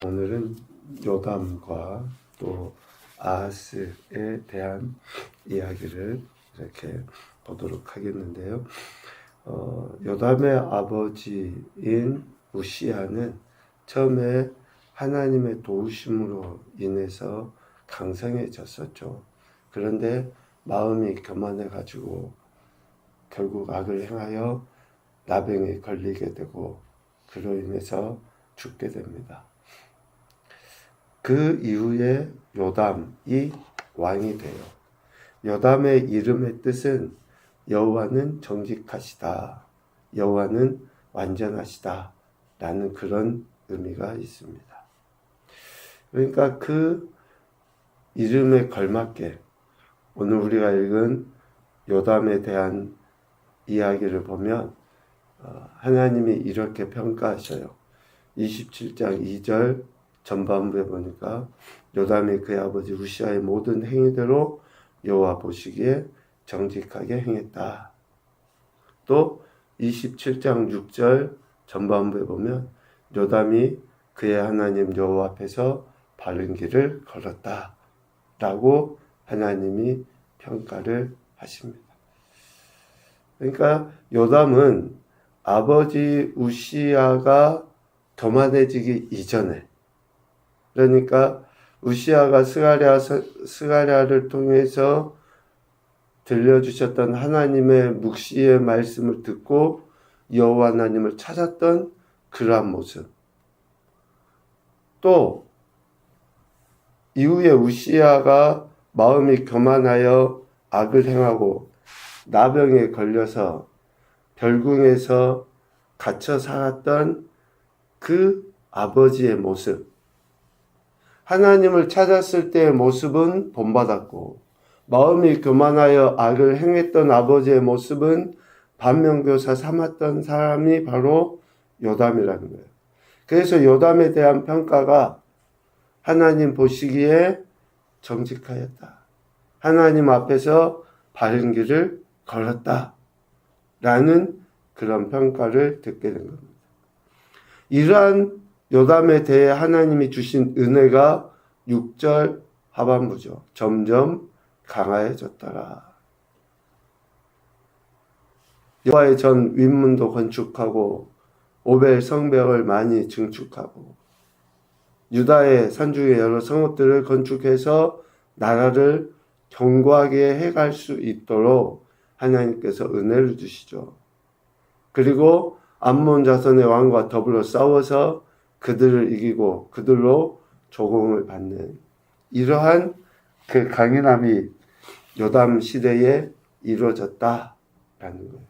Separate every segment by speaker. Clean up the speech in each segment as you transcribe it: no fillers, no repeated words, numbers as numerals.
Speaker 1: 오늘은 요담과 또 아하스에 대한 이야기를 이렇게 보도록 하겠는데요. 요담의 아버지인 우시야는 처음에 하나님의 도우심으로 인해서 강성해졌었죠. 그런데 마음이 교만해 가지고 결국 악을 행하여 나병에 걸리게 되고 그로 인해서 죽게 됩니다. 그 이후에 요담이 왕이 돼요. 요담의 이름의 뜻은 여호와는 정직하시다, 여호와는 완전하시다 라는 그런 의미가 있습니다. 그러니까 그 이름에 걸맞게 오늘 우리가 읽은 요담에 대한 이야기를 보면 하나님이 이렇게 평가하셔요. 27장 2절 전반부에 보니까 요담이 그의 아버지 우시야의 모든 행위대로 여호와 보시기에 정직하게 행했다. 또 27장 6절 전반부에 보면 요담이 그의 하나님 여호와 앞에서 바른 길을 걸었다 라고 하나님이 평가를 하십니다. 그러니까 요담은 아버지 우시야가 교만해지기 이전에, 그러니까 우시야가 스가랴를 통해서 들려주셨던 하나님의 묵시의 말씀을 듣고 여호와 하나님을 찾았던 그러한 모습, 또 이후에 우시야가 마음이 교만하여 악을 행하고 나병에 걸려서 별궁에서 갇혀 살았던 그 아버지의 모습, 하나님을 찾았을 때의 모습은 본받았고 마음이 교만하여 악을 행했던 아버지의 모습은 반면교사 삼았던 사람이 바로 요담이라는 거예요. 그래서 요담에 대한 평가가 하나님 보시기에 정직하였다, 하나님 앞에서 바른 길을 걸었다 라는 그런 평가를 듣게 된 겁니다. 이러한 요담에 대해 하나님이 주신 은혜가 6절 하반부죠. 점점 강화해졌더라. 여호와의 전 윗문도 건축하고 오벨 성벽을 많이 증축하고 유다의 산중의 여러 성읍들을 건축해서 나라를 견고하게 해갈 수 있도록 하나님께서 은혜를 주시죠. 그리고 암몬 자손의 왕과 더불어 싸워서 그들을 이기고 그들로 조공을 받는 이러한 그 강인함이 요담 시대에 이루어졌다라는 거예요.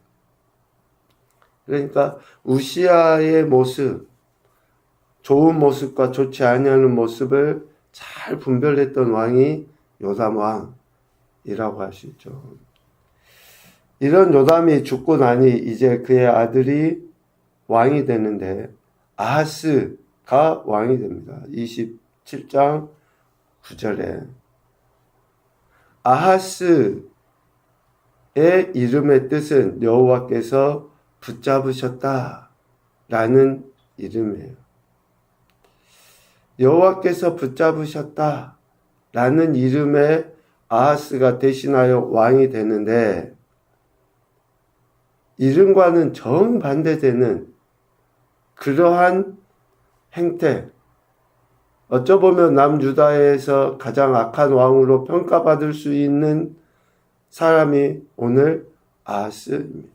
Speaker 1: 그러니까 우시야의 모습, 좋은 모습과 좋지 아니하는 모습을 잘 분별했던 왕이 요담 왕이라고 할 수 있죠. 이런 요담이 죽고 나니 이제 그의 아들이 왕이 되는데 아하스가 왕이 됩니다. 27장 9절에 아하스의 이름의 뜻은 여호와께서 붙잡으셨다 라는 이름이에요. 여호와께서 붙잡으셨다 라는 이름의 아하스가 대신하여 왕이 되는데 이름과는 정반대되는 그러한 행태, 어쩌보면 남유다에서 가장 악한 왕으로 평가받을 수 있는 사람이 오늘 아하스입니다.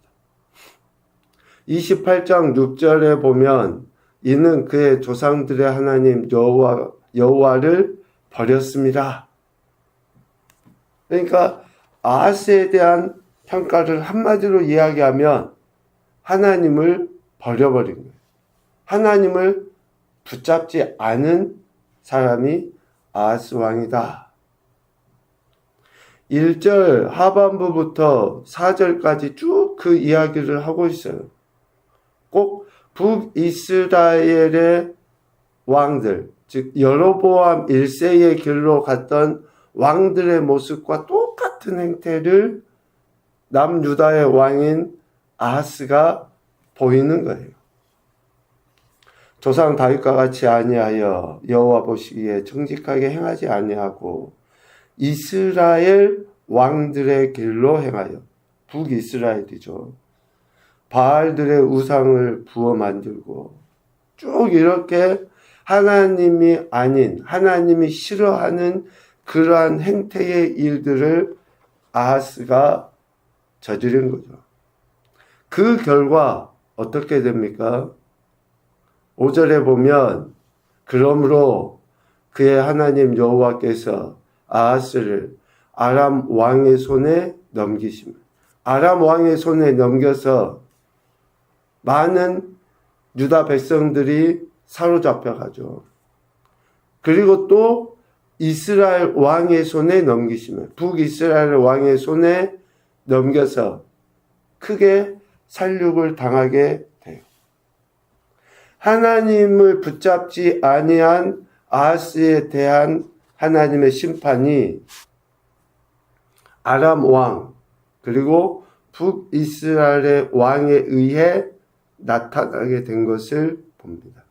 Speaker 1: 28장 6절에 보면 이는 그의 조상들의 하나님 여호와를 버렸습니다. 그러니까 아하스에 대한 평가를 한마디로 이야기하면 하나님을 버려버린 거예요. 하나님을 붙잡지 않은 사람이 아하스 왕이다. 1절 하반부부터 4절까지 쭉 그 이야기를 하고 있어요. 꼭 북이스라엘의 왕들, 즉 여로보암 1세의 길로 갔던 왕들의 모습과 똑같은 행태를 남유다의 왕인 아하스가 보이는 거예요. 조상 다윗과 같이 아니하여 여호와 보시기에 정직하게 행하지 아니하고 이스라엘 왕들의 길로 행하여, 북이스라엘이죠. 바알들의 우상을 부어 만들고 쭉 이렇게 하나님이 아닌, 하나님이 싫어하는 그러한 행태의 일들을 아하스가 저지른 거죠. 그 결과 어떻게 됩니까? 5절에 보면 그러므로 그의 하나님 여호와께서 아하스를 아람 왕의 손에 넘기시며, 아람 왕의 손에 넘겨서 많은 유다 백성들이 사로잡혀 가죠. 그리고 또 이스라엘 왕의 손에 넘기시며, 북이스라엘 왕의 손에 넘겨서 크게 살육을 당하게 돼요. 하나님을 붙잡지 아니한 아하스에 대한 하나님의 심판이 아람 왕 그리고 북이스라엘의 왕에 의해 나타나게 된 것을 봅니다.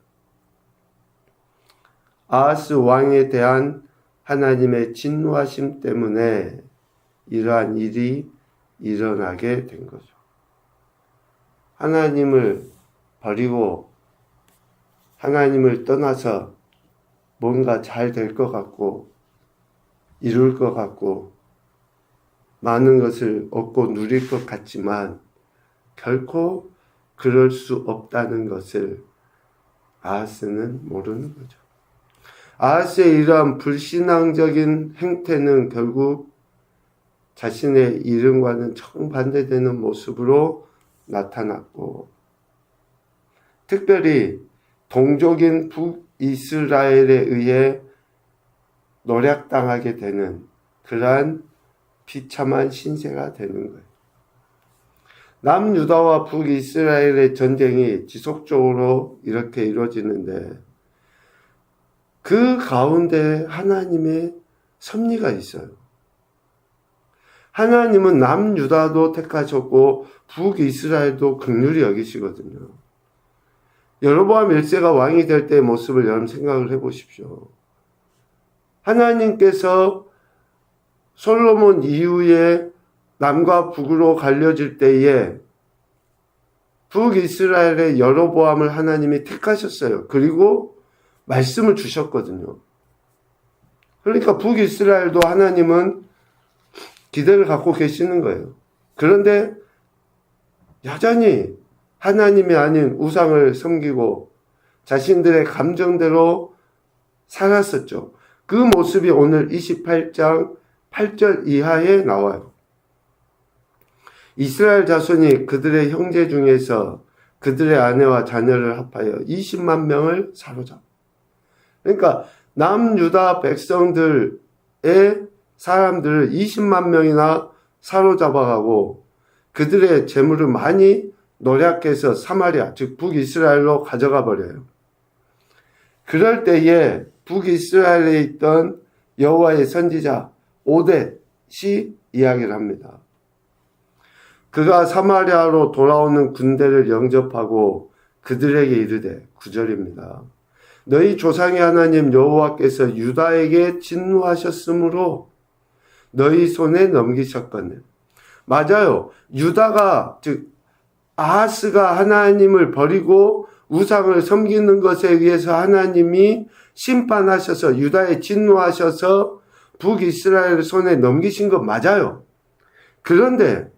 Speaker 1: 아하스 왕에 대한 하나님의 진노하심 때문에 이러한 일이 일어나게 된 거죠. 하나님을 버리고 하나님을 떠나서 뭔가 잘 될 것 같고 이룰 것 같고 많은 것을 얻고 누릴 것 같지만 결코 그럴 수 없다는 것을 아하스는 모르는 거죠. 아하스의 이러한 불신앙적인 행태는 결국 자신의 이름과는 정반대되는 모습으로 나타났고, 특별히 동족인 북이스라엘에 의해 노략당하게 되는 그러한 비참한 신세가 되는 거예요. 남유다와 북이스라엘의 전쟁이 지속적으로 이렇게 이루어지는데 그 가운데 하나님의 섭리가 있어요. 하나님은 남유다도 택하셨고 북이스라엘도 긍휼히 여기시거든요. 여로보암 1세가 왕이 될 때의 모습을 여러분 생각을 해보십시오. 하나님께서 솔로몬 이후에 남과 북으로 갈려질 때에 북이스라엘의 여로보암을 하나님이 택하셨어요. 그리고 말씀을 주셨거든요. 그러니까 북이스라엘도 하나님은 기대를 갖고 계시는 거예요. 그런데 여전히 하나님이 아닌 우상을 섬기고 자신들의 감정대로 살았었죠. 그 모습이 오늘 28장 8절 이하에 나와요. 이스라엘 자손이 그들의 형제 중에서 그들의 아내와 자녀를 합하여 20만 명을 사로잡아. 그러니까 남유다 백성들의 사람들을 20만 명이나 사로잡아가고 그들의 재물을 많이 노략해서 사마리아, 즉 북이스라엘로 가져가 버려요. 그럴 때에 북이스라엘에 있던 여호와의 선지자 오뎃이 이야기를 합니다. 그가 사마리아로 돌아오는 군대를 영접하고 그들에게 이르되, 9절입니다. 너희 조상의 하나님 여호와께서 유다에게 진노하셨으므로 너희 손에 넘기셨거늘. 맞아요. 유다가, 즉 아하스가 하나님을 버리고 우상을 섬기는 것에 의해서 하나님이 심판하셔서 유다에 진노하셔서 북이스라엘 손에 넘기신 것 맞아요. 그런데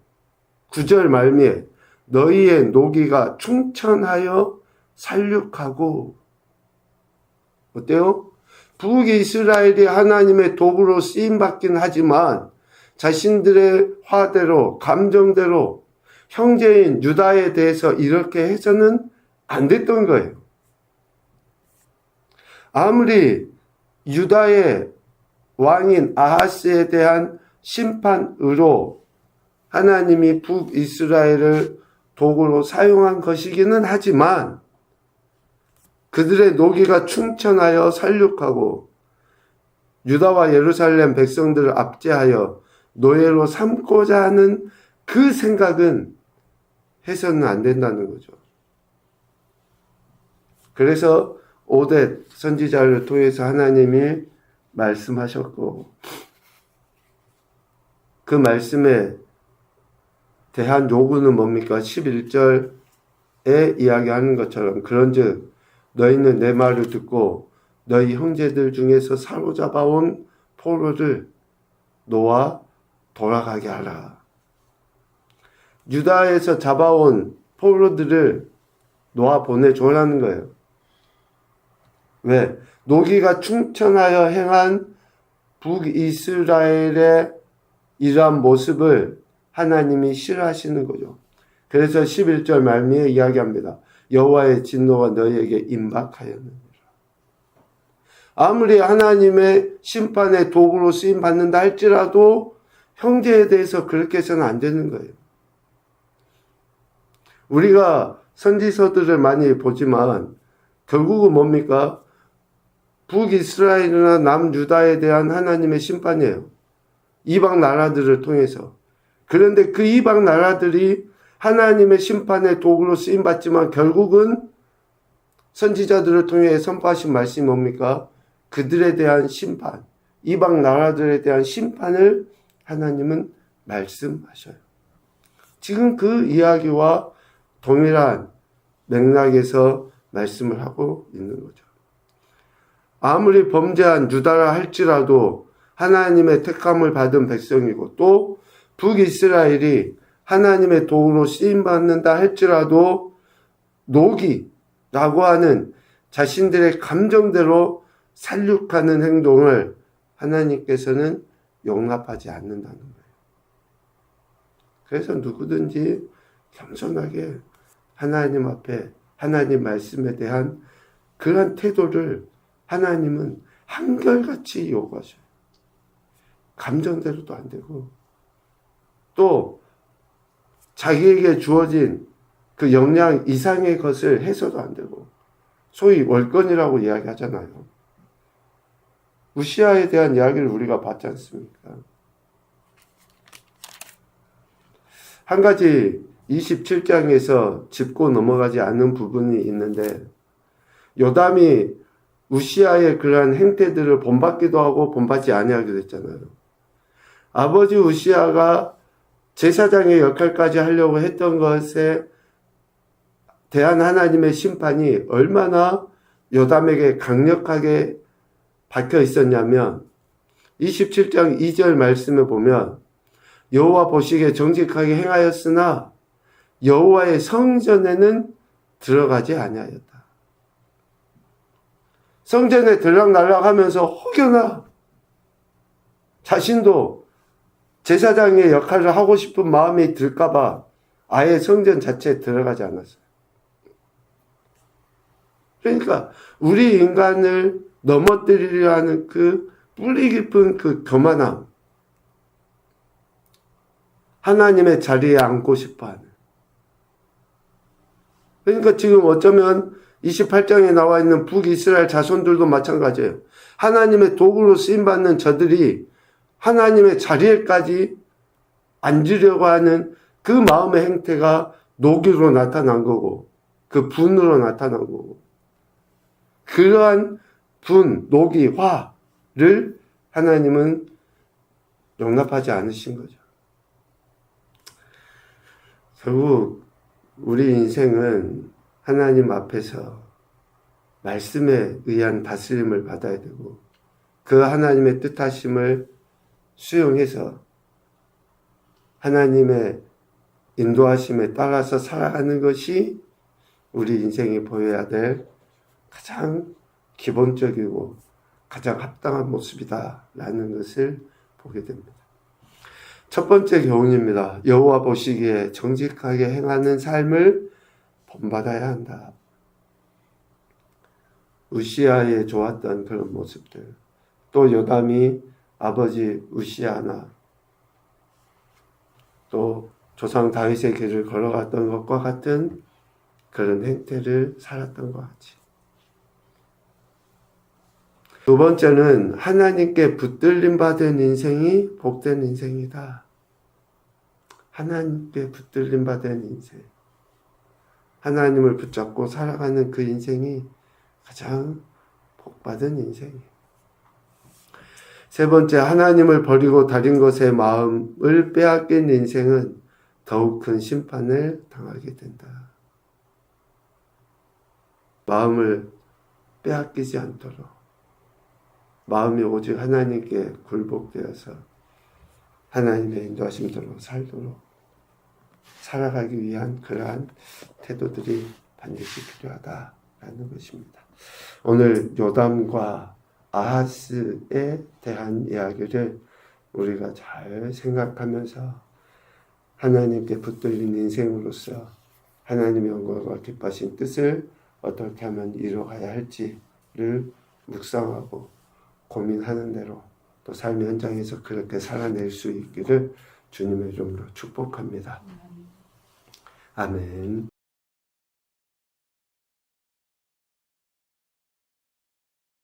Speaker 1: 9절 말미에 너희의 노기가 충천하여 살육하고, 어때요? 북이스라엘이 하나님의 도구로 쓰임받긴 하지만 자신들의 화대로 감정대로 형제인 유다에 대해서 이렇게 해서는 안 됐던 거예요. 아무리 유다의 왕인 아하스에 대한 심판으로 하나님이 북이스라엘을 도구로 사용한 것이기는 하지만 그들의 노기가 충천하여 살육하고 유다와 예루살렘 백성들을 압제하여 노예로 삼고자 하는 그 생각은 해서는 안 된다는 거죠. 그래서 오뎃 선지자를 통해서 하나님이 말씀하셨고, 그 말씀에 대한 요구는 뭡니까? 11절에 이야기하는 것처럼, 그런즉 너희는 내 말을 듣고 너희 형제들 중에서 사로잡아온 포로를 놓아 돌아가게 하라. 유다에서 잡아온 포로들을 놓아 보내줘라는 거예요. 왜? 노기가 충천하여 행한 북이스라엘의 이러한 모습을 하나님이 싫어하시는 거죠. 그래서 11절 말미에 이야기합니다. 여호와의 진노가 너희에게 임박하였느니라. 아무리 하나님의 심판의 도구로 쓰임 받는다 할지라도 형제에 대해서 그렇게 해서는 안 되는 거예요. 우리가 선지서들을 많이 보지만 결국은 뭡니까? 북이스라엘이나 남유다에 대한 하나님의 심판이에요. 이방 나라들을 통해서. 그런데 그 이방 나라들이 하나님의 심판의 도구로 쓰임받지만 결국은 선지자들을 통해 선포하신 말씀이 뭡니까? 그들에 대한 심판, 이방 나라들에 대한 심판을 하나님은 말씀하셔요. 지금 그 이야기와 동일한 맥락에서 말씀을 하고 있는 거죠. 아무리 범죄한 유다라 할지라도 하나님의 택함을 받은 백성이고 또 북이스라엘이 하나님의 도구로 쓰임받는다 할지라도 노기라고 하는 자신들의 감정대로 살육하는 행동을 하나님께서는 용납하지 않는다는 거예요. 그래서 누구든지 겸손하게 하나님 앞에 하나님 말씀에 대한 그런 태도를 하나님은 한결같이 요구하셔요. 감정대로도 안 되고 또 자기에게 주어진 그 역량 이상의 것을 해서도 안 되고 소위 월권이라고 이야기하잖아요. 우시아에 대한 이야기를 우리가 봤지 않습니까? 한 가지 27장에서 짚고 넘어가지 않는 부분이 있는데 요담이 우시아의 그러한 행태들을 본받기도 하고 본받지 아니하기도 했잖아요. 아버지 우시아가 제사장의 역할까지 하려고 했던 것에 대한 하나님의 심판이 얼마나 요담에게 강력하게 박혀 있었냐면 27장 2절 말씀을 보면 여호와 보시기에 정직하게 행하였으나 여호와의 성전에는 들어가지 아니하였다. 성전에 들락날락 하면서 혹여나 자신도 제사장의 역할을 하고 싶은 마음이 들까봐 아예 성전 자체에 들어가지 않았어요. 그러니까 우리 인간을 넘어뜨리려 하는 그 뿌리 깊은 그 교만함, 하나님의 자리에 앉고 싶어하는. 그러니까 지금 어쩌면 28장에 나와 있는 북이스라엘 자손들도 마찬가지예요. 하나님의 도구로 쓰임받는 저들이 하나님의 자리에까지 앉으려고 하는 그 마음의 행태가 노기로 나타난 거고 그 분으로 나타난 거고 그러한 분, 노기, 화를 하나님은 용납하지 않으신 거죠. 결국 우리 인생은 하나님 앞에서 말씀에 의한 다스림을 받아야 되고 그 하나님의 뜻하심을 수용해서 하나님의 인도하심에 따라서 살아가는 것이 우리 인생이 보여야 될 가장 기본적이고 가장 합당한 모습이다라는 것을 보게 됩니다. 첫 번째 교훈입니다. 여호와 보시기에 정직하게 행하는 삶을 본받아야 한다. 우시아의 좋았던 그런 모습들, 또 요담이 아버지 우시아나 또 조상 다윗의 길을 걸어갔던 것과 같은 그런 행태를 살았던 것 같이. 두 번째는 하나님께 붙들림 받은 인생이 복된 인생이다. 하나님께 붙들림 받은 인생. 하나님을 붙잡고 살아가는 그 인생이 가장 복받은 인생이에요. 세 번째, 하나님을 버리고 다른 것에 마음을 빼앗긴 인생은 더욱 큰 심판을 당하게 된다. 마음을 빼앗기지 않도록 마음이 오직 하나님께 굴복되어서 하나님의 인도하심대로 살도록 살아가기 위한 그러한 태도들이 반드시 필요하다라는 것입니다. 오늘 요담과 아하스에 대한 이야기를 우리가 잘 생각하면서 하나님께 붙들린 인생으로서 하나님의 영광과 기뻐하신 뜻을 어떻게 하면 이루어가야 할지를 묵상하고 고민하는 대로 또 삶의 현장에서 그렇게 살아낼 수 있기를 주님의 이름으로 축복합니다. 아멘.